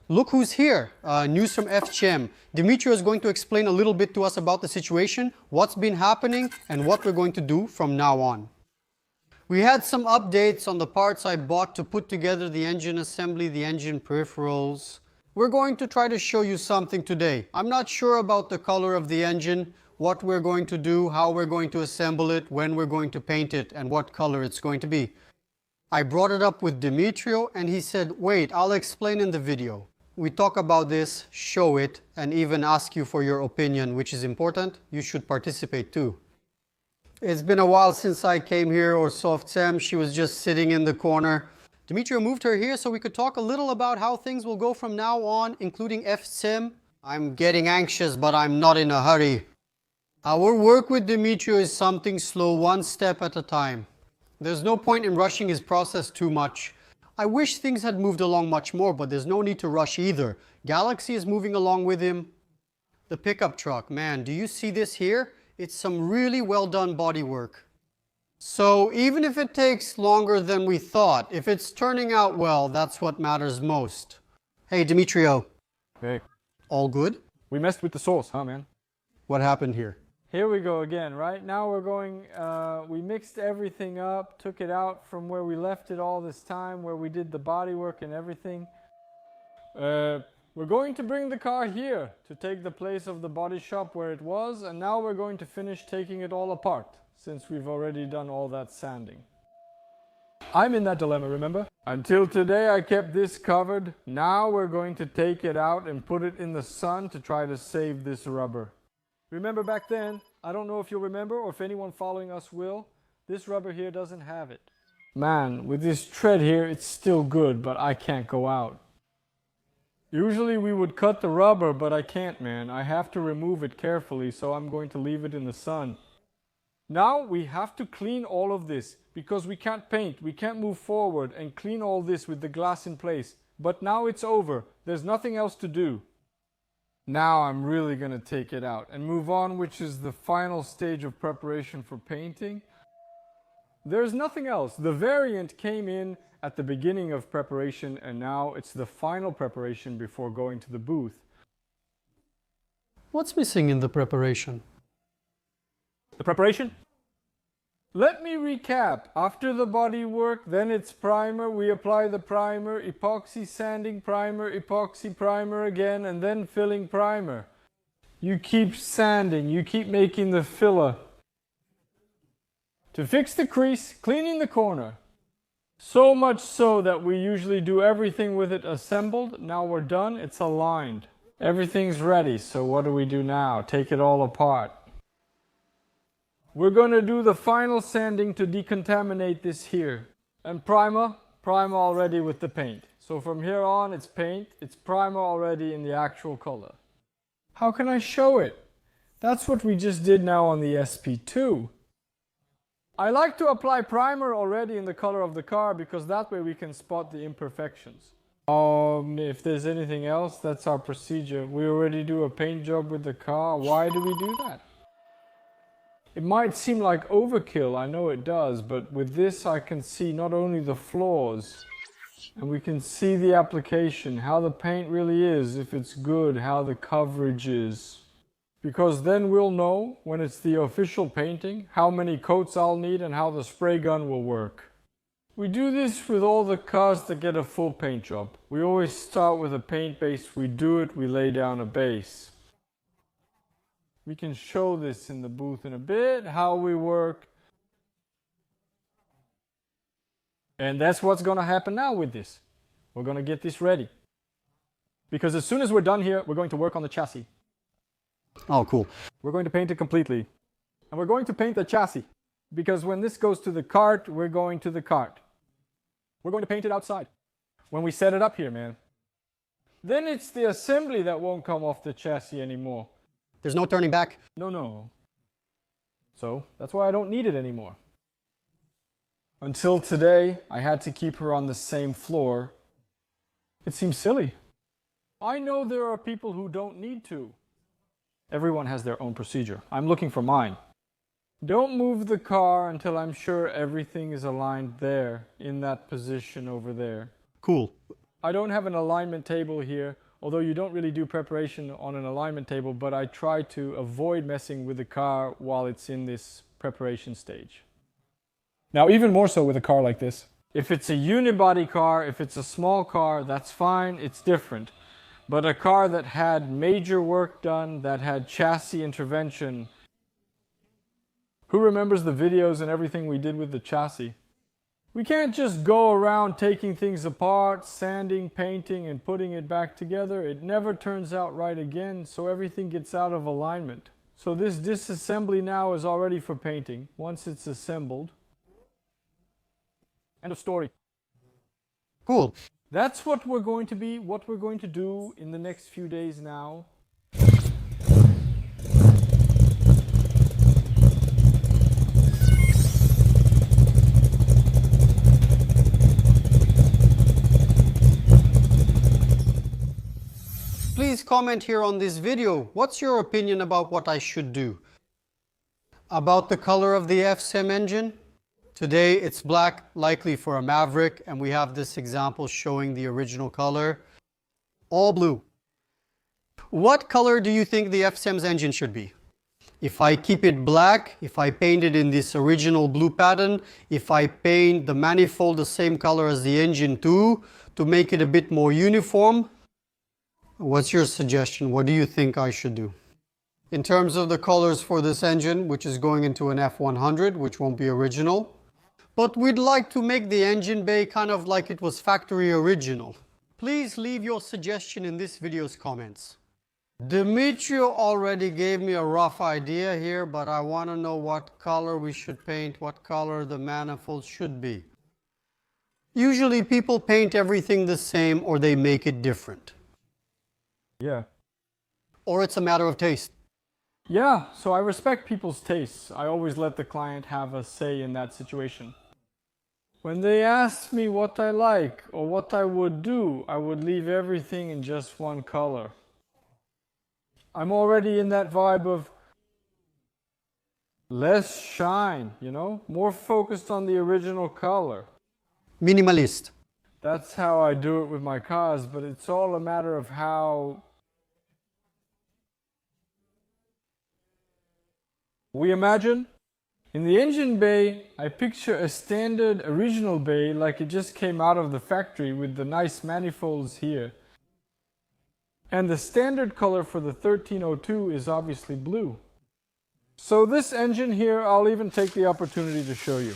Look who's here. News from F100. Dimitri is going to explain a little bit to us about the situation, what's been happening, and what we're going to do from now on. We had some updates on the parts I bought to put together the engine assembly, the engine peripherals. We're going to try to show you something today. I'm not sure about the color of the engine, what we're going to do, how we're going to assemble it, when we're going to paint it, and what color it's going to be. I brought it up with Dimitrio and he said, wait, I'll explain in the video. We talk about this, show it, and even ask you for your opinion, which is important. You should participate too. It's been a while since I came here or saw Sam. She was just sitting in the corner. Dimitrio moved her here so we could talk a little about how things will go from now on, including F100. I'm getting anxious, but I'm not in a hurry. Our work with Dimitrio is something slow, one step at a time. There's no point in rushing his process too much. I wish things had moved along much more, but there's no need to rush either. Galaxy is moving along with him. The pickup truck, man, do you see this here? It's some really well done bodywork. So even if it takes longer than we thought, if it's turning out well, that's what matters most. Hey, Dimitrio. Hey. All good? We messed with the sauce, huh, man? What happened here? Here we go again, right? Now we're going, we mixed everything up, took it out from where we left it all this time, where we did the bodywork and everything. We're going to bring the car here to take the place of the body shop where it was, and now we're going to finish taking it all apart, since we've already done all that sanding. I'm in that dilemma, remember? Until today I kept this covered. Now we're going to take it out and put it in the sun to try to save this rubber. Remember back then, I don't know if you'll remember or if anyone following us will, this rubber here doesn't have it. Man, with this tread here, it's still good, but I can't go out. Usually we would cut the rubber, but I can't, man. I have to remove it carefully, so I'm going to leave it in the sun. Now we have to clean all of this, because we can't paint, we can't move forward and clean all this with the glass in place. But now it's over, there's nothing else to do. Now I'm really going to take it out and move on, which is the final stage of preparation for painting. There's nothing else. The variant came in at the beginning of preparation and now it's the final preparation before going to the booth. What's missing in the preparation? The preparation? Let me recap. After the body work, then it's primer. We apply the primer, epoxy sanding primer, epoxy primer again, and then filling primer. You keep sanding, you keep making the filler. To fix the crease, cleaning the corner. So much so that we usually do everything with it assembled. Now we're done, it's aligned. Everything's ready, so what do we do now? Take it all apart. We're going to do the final sanding to decontaminate this here. And primer already with the paint. So from here on it's paint, it's primer already in the actual color. How can I show it? That's what we just did now on the SP2. I like to apply primer already in the color of the car because that way we can spot the imperfections. If there's anything else, that's our procedure. We already do a paint job with the car. Why do we do that? It might seem like overkill, I know it does, but with this I can see not only the flaws, and we can see the application, how the paint really is, if it's good, how the coverage is. Because then we'll know, when it's the official painting, how many coats I'll need and how the spray gun will work. We do this with all the cars that get a full paint job. We always start with a paint base, we do it, we lay down a base. We can show this in the booth in a bit, how we work. And that's what's going to happen now with this. We're going to get this ready. Because as soon as we're done here, we're going to work on the chassis. Oh, cool. We're going to paint it completely. And we're going to paint the chassis. Because when this goes to the cart, we're going to the cart. We're going to paint it outside. When we set it up here, man. Then it's the assembly that won't come off the chassis anymore. There's no turning back? No. So, that's why I don't need it anymore. Until today, I had to keep her on the same floor. It seems silly. I know there are people who don't need to. Everyone has their own procedure. I'm looking for mine. Don't move the car until I'm sure everything is aligned there, in that position over there. Cool. I don't have an alignment table here, although you don't really do preparation on an alignment table, but I try to avoid messing with the car while it's in this preparation stage. Now, even more so with a car like this. If it's a unibody car, if it's a small car, that's fine, it's different. But a car that had major work done, that had chassis intervention. Who remembers the videos and everything we did with the chassis? We can't just go around taking things apart, sanding, painting, and putting it back together. It never turns out right again, so everything gets out of alignment. So this disassembly now is already for painting, once it's assembled. End of story. Cool. That's what we're going to do in the next few days now. Please comment here on this video. What's your opinion about what I should do? About the color of the F100 engine? Today it's black, likely for a Maverick, and we have this example showing the original color. All blue. What color do you think the F100's engine should be? If I keep it black, if I paint it in this original blue pattern, if I paint the manifold the same color as the engine too, to make it a bit more uniform, what's your suggestion? What do you think I should do? In terms of the colors for this engine, which is going into an F100, which won't be original, but we'd like to make the engine bay kind of like it was factory original. Please leave your suggestion in this video's comments. Dimitri already gave me a rough idea here, but I want to know what color we should paint, what color the manifold should be. Usually people paint everything the same or they make it different. Yeah. Or it's a matter of taste. Yeah, so I respect people's tastes. I always let the client have a say in that situation. When they ask me what I like or what I would do, I would leave everything in just one color. I'm already in that vibe of less shine, you know, more focused on the original color. Minimalist. That's how I do it with my cars, but it's all a matter of how we imagine. In the engine bay, I picture a standard original bay like it just came out of the factory with the nice manifolds here. And the standard color for the 1302 is obviously blue. So this engine here, I'll even take the opportunity to show you.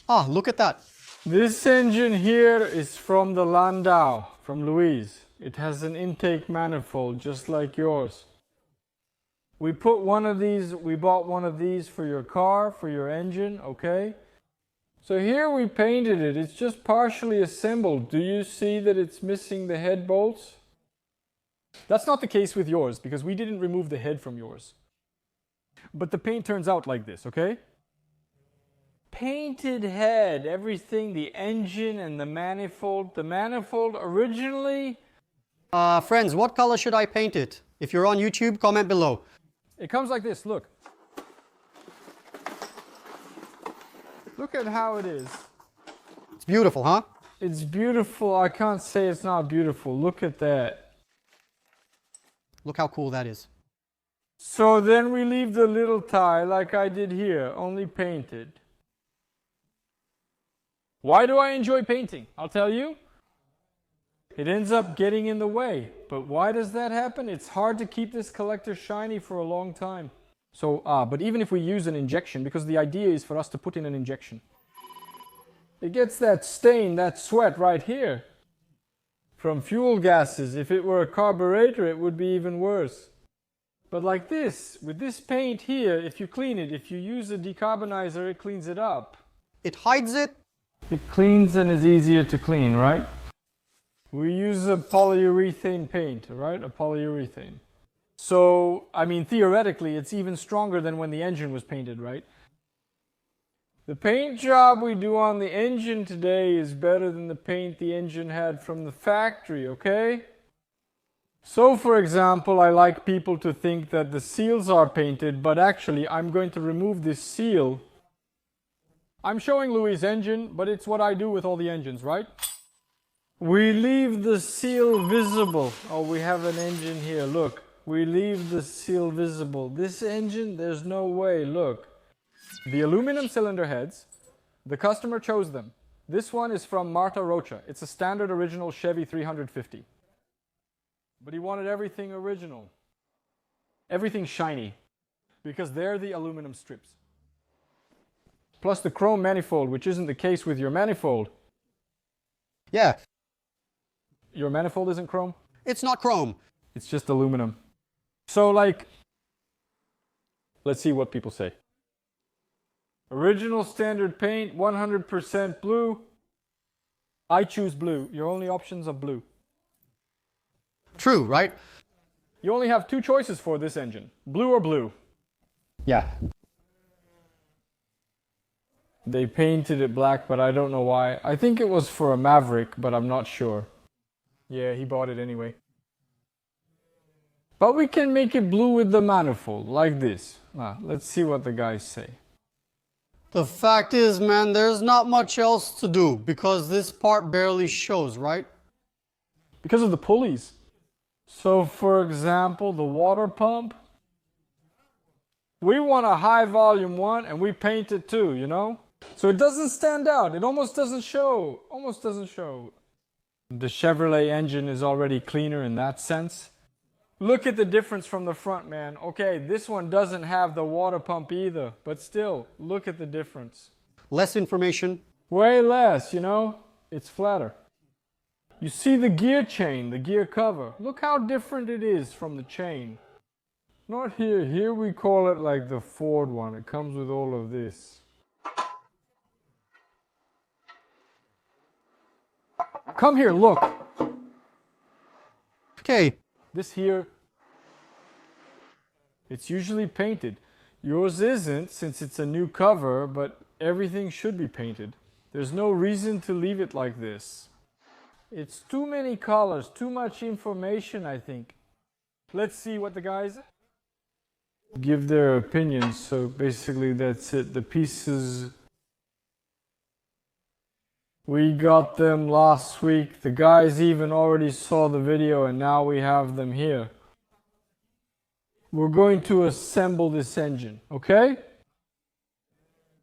Ah, look at that. This engine here is from the Landau, from Louise. It has an intake manifold just like yours. We bought one of these for your car, for your engine, okay? So here we painted it. It's just partially assembled. Do you see that it's missing the head bolts? That's not the case with yours because we didn't remove the head from yours. But the paint turns out like this, okay? Painted head, everything, the engine and the manifold. The manifold originally... Friends, what color should I paint it? If you're on YouTube, comment below. It comes like this, look. Look at how it is. It's beautiful, huh? It's beautiful. I can't say it's not beautiful. Look at that. Look how cool that is. So then we leave the little tie like I did here, only painted. Why do I enjoy painting? I'll tell you. It ends up getting in the way. But why does that happen? It's hard to keep this collector shiny for a long time. So, but even if we use an injection, because the idea is for us to put in an injection, it gets that stain, that sweat right here from fuel gases. If it were a carburetor, it would be even worse. But like this, with this paint here, if you clean it, if you use a decarbonizer, it cleans it up. It hides it. It cleans and is easier to clean, right? We use a polyurethane paint, right? A polyurethane. So, I mean, theoretically, it's even stronger than when the engine was painted, right? The paint job we do on the engine today is better than the paint the engine had from the factory, okay? So, for example, I like people to think that the seals are painted, but actually, I'm going to remove this seal. I'm showing Louis' engine, but it's what I do with all the engines, right? We leave the seal visible. Oh, we have an engine here, look. We leave the seal visible. This engine, there's no way, look. The aluminum cylinder heads, the customer chose them. This one is from Marta Rocha. It's a standard original Chevy 350. But he wanted everything original. Everything shiny. Because they're the aluminum strips. Plus the chrome manifold, which isn't the case with your manifold. Yeah. Your manifold isn't chrome? It's not chrome. It's just aluminum. So like, let's see what people say. Original standard paint, 100% blue. I choose blue. Your only options are blue. True, right? You only have two choices for this engine. Blue or blue. Yeah. They painted it black, but I don't know why. I think it was for a Maverick, but I'm not sure. Yeah, he bought it anyway. But we can make it blue with the manifold, like this. Let's see what the guys say. The fact is, man, there's not much else to do because this part barely shows, right? Because of the pulleys. So, for example, the water pump. We want a high volume one and we paint it too, you know? So it doesn't stand out. It almost doesn't show. Almost doesn't show. The Chevrolet engine is already cleaner in that sense. Look at the difference from the front, man. Okay, this one doesn't have the water pump either, but still, look at the difference. Less information. Way less, you know? It's flatter. You see the gear chain, the gear cover. Look how different it is from the chain. Not here. Here we call it like the Ford one. It comes with all of this. Come here, look. Okay. This here, it's usually painted. Yours isn't since it's a new cover, but everything should be painted. There's no reason to leave it like this. It's too many colors, too much information, I think. Let's see what the guys give their opinions. So basically that's it. The pieces, we got them last week. The guys even already saw the video and now we have them here. We're going to assemble this engine, okay?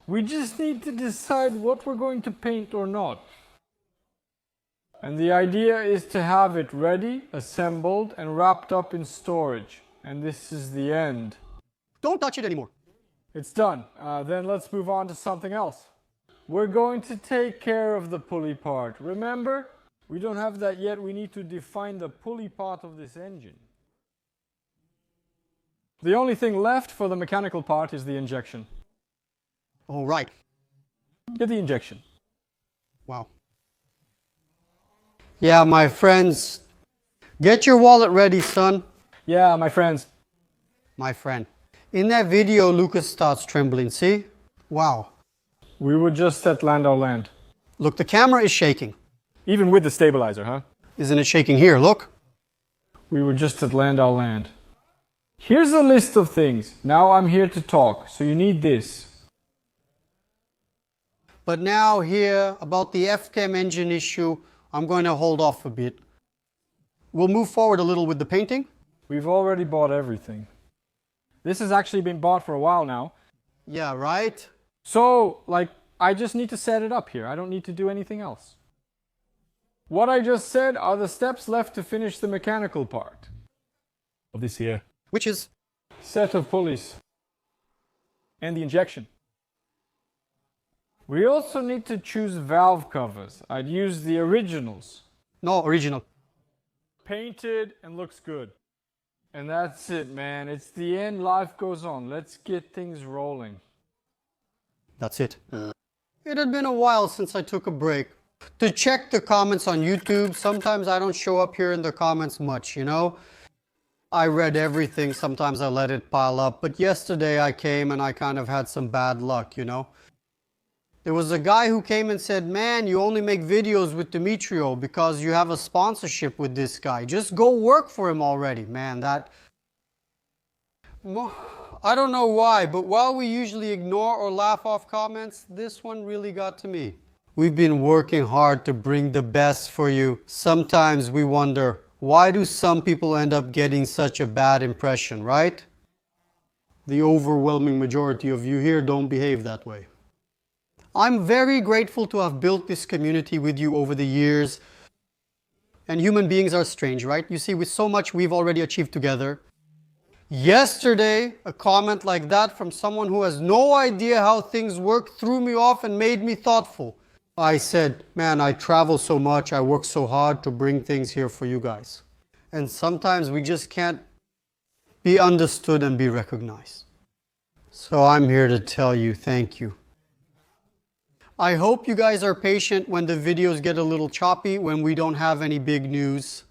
We just need to decide what we're going to paint or not. And the idea is to have it ready, assembled, and wrapped up in storage. And this is the end. Don't touch it anymore. It's done. Then let's move on to something else. We're going to take care of the pulley part. Remember? We don't have that yet. We need to define the pulley part of this engine. The only thing left for the mechanical part is the injection. All right. Get the injection. Wow. Yeah, my friends. Get your wallet ready, son. Yeah, my friends. My friend. In that video, Lucas starts trembling, see? Wow. We were just at Landau land. Look, the camera is shaking. Even with the stabilizer, huh? Isn't it shaking here? Look. We were just at Landau land. Here's a list of things. Now I'm here to talk, so you need this. But now here, about the F-Cam engine issue, I'm going to hold off a bit. We'll move forward a little with the painting. We've already bought everything. This has actually been bought for a while now. Yeah, right? So, like, I just need to set it up here. I don't need to do anything else. What I just said are the steps left to finish the mechanical part of this here. Which is? Set of pulleys. And the injection. We also need to choose valve covers. I'd use the originals. No, original. Painted and looks good. And that's it, man. It's the end. Life goes on. Let's get things rolling. That's it. It had been a while since I took a break. To check the comments on YouTube, sometimes I don't show up here in the comments much, you know? I read everything, sometimes I let it pile up, but yesterday I came and I kind of had some bad luck, you know? There was a guy who came and said, man, you only make videos with Demetrio because you have a sponsorship with this guy. Just go work for him already. Man, that... I don't know why, but while we usually ignore or laugh off comments, this one really got to me. We've been working hard to bring the best for you. Sometimes we wonder, why do some people end up getting such a bad impression, right? The overwhelming majority of you here don't behave that way. I'm very grateful to have built this community with you over the years. And human beings are strange, right? You see, with so much we've already achieved together. Yesterday, a comment like that from someone who has no idea how things work threw me off and made me thoughtful. I said, man, I travel so much, I work so hard to bring things here for you guys. And sometimes we just can't be understood and be recognized. So I'm here to tell you thank you. I hope you guys are patient when the videos get a little choppy, when we don't have any big news.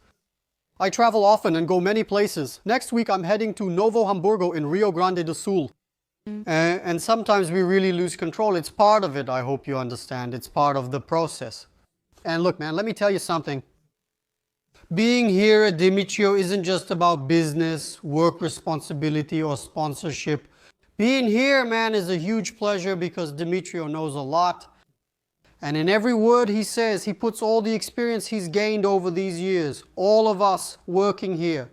I travel often and go many places. Next week I'm heading to Novo Hamburgo in Rio Grande do Sul. And sometimes we really lose control. It's part of it, I hope you understand. It's part of the process. And look, man, let me tell you something. Being here at Dimitrio isn't just about business, work responsibility, or sponsorship. Being here, man, is a huge pleasure because Dimitrio knows a lot. And in every word he says, he puts all the experience he's gained over these years. All of us working here.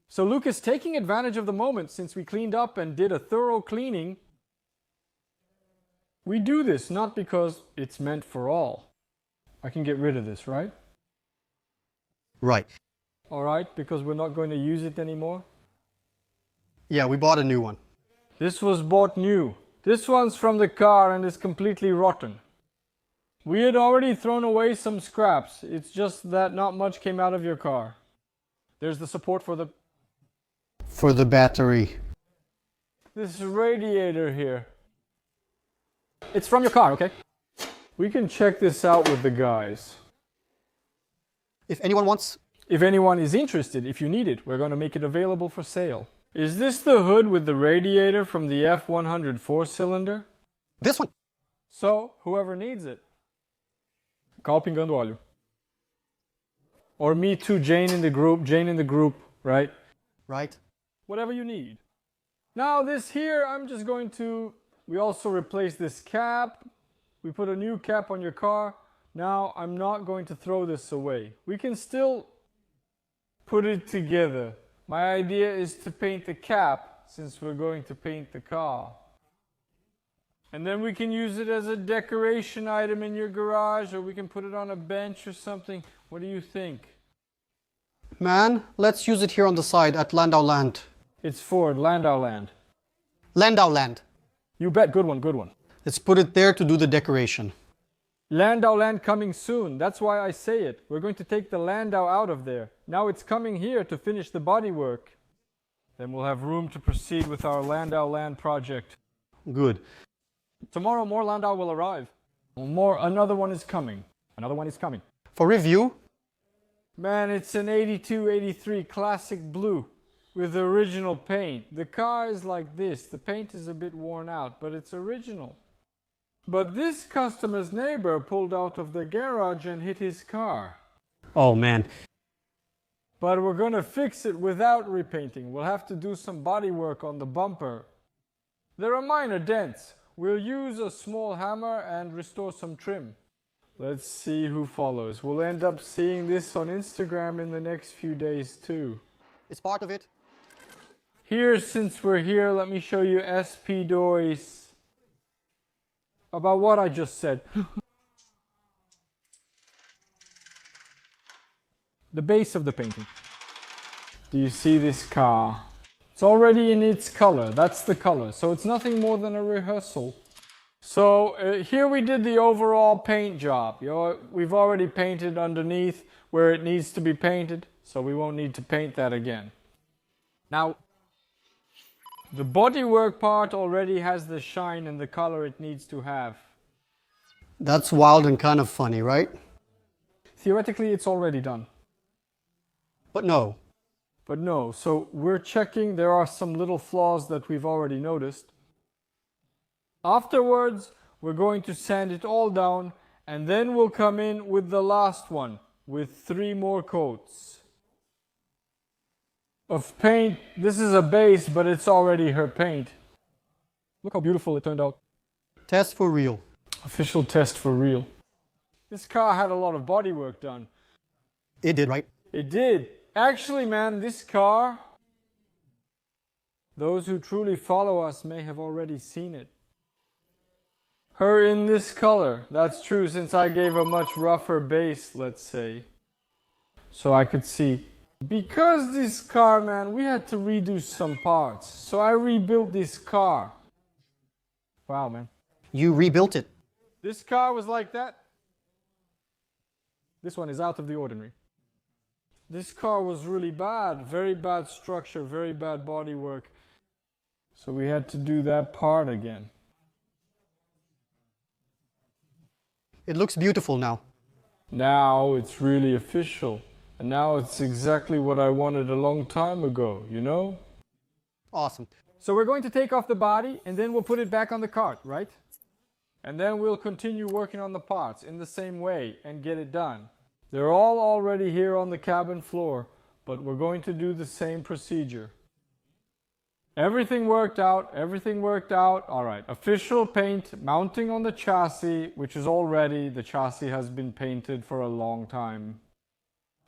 So Lucas, taking advantage of the moment since we cleaned up and did a thorough cleaning, we do this not because it's meant for all. I can get rid of this, right? Right. All right, because we're not going to use it anymore? Yeah, we bought a new one. This was bought new. This one's from the car and is completely rotten. We had already thrown away some scraps. It's just that not much came out of your car. There's the support for the battery. This radiator here. It's from your car, okay? We can check this out with the guys. If anyone is interested, if you need it, we're going to make it available for sale. Is this the hood with the radiator from the F100 4-cylinder? This one. So, whoever needs it. Call Pingando Óleo. Or me too, Jane in the group, right? Right. Whatever you need. Now this here, we also replaced this cap. We put a new cap on your car. Now I'm not going to throw this away. We can still put it together. My idea is to paint the cap since we're going to paint the car. And then we can use it as a decoration item in your garage, or we can put it on a bench or something. What do you think? Man, let's use it here on the side at Landau Land. It's Ford, Landau Land. Landau Land. You bet, good one. Let's put it there to do the decoration. Landau Land coming soon. That's why I say it. We're going to take the Landau out of there. Now it's coming here to finish the bodywork. Then we'll have room to proceed with our Landau Land project. Good. Tomorrow more Landau will arrive. Another one is coming. For review? Man, it's an 82-83 classic blue with original paint. The car is like this. The paint is a bit worn out, but it's original. But this customer's neighbor pulled out of the garage and hit his car. Oh man. But we're gonna fix it without repainting. We'll have to do some body work on the bumper. There are minor dents. We'll use a small hammer and restore some trim. Let's see who follows. We'll end up seeing this on Instagram in the next few days too. It's part of it. Here, since we're here, let me show you SP2 about what I just said. The base of the painting. Do you see this car? It's already in its color. That's the color. So it's nothing more than a rehearsal. So here we did the overall paint job. We've already painted underneath where it needs to be painted, so we won't need to paint that again. Now, the bodywork part already has the shine and the color it needs to have. That's wild and kind of funny, right? Theoretically, it's already done. But no. So we're checking. There are some little flaws that we've already noticed. Afterwards, we're going to sand it all down, and then we'll come in with the last one, with 3 more coats of paint. This is a base, but it's already her paint. Look how beautiful it turned out. Test for real. Official test for real. This car had a lot of bodywork done. It did, right? It did. Actually, man, this car, those who truly follow us may have already seen it. Her in this color. That's true, since I gave a much rougher base, let's say. So I could see. Because this car, man, we had to redo some parts. So I rebuilt this car. Wow, man. You rebuilt it. This car was like that. This one is out of the ordinary. This car was really bad. Very bad structure, very bad bodywork. So we had to do that part again. It looks beautiful now. Now it's really official. And now it's exactly what I wanted a long time ago, you know? Awesome. So we're going to take off the body and then we'll put it back on the cart, right? And then we'll continue working on the parts in the same way and get it done. They're all already here on the cabin floor, but we're going to do the same procedure. Everything worked out, everything worked out. All right, official paint mounting on the chassis, which is all ready. The chassis has been painted for a long time.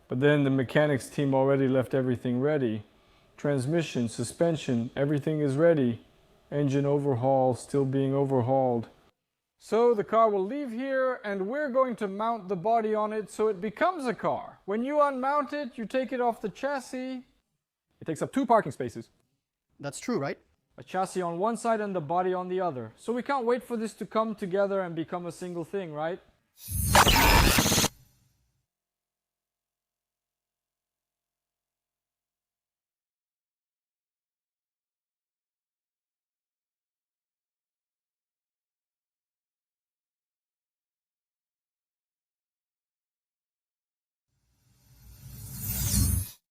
But then the mechanics team already left everything ready. Transmission, suspension, everything is ready. Engine overhaul still being overhauled. So the car will leave here and we're going to mount the body on it so it becomes a car. When you unmount it, you take it off the chassis. It takes up 2 parking spaces. That's true, right? A chassis on one side and the body on the other. So we can't wait for this to come together and become a single thing, right?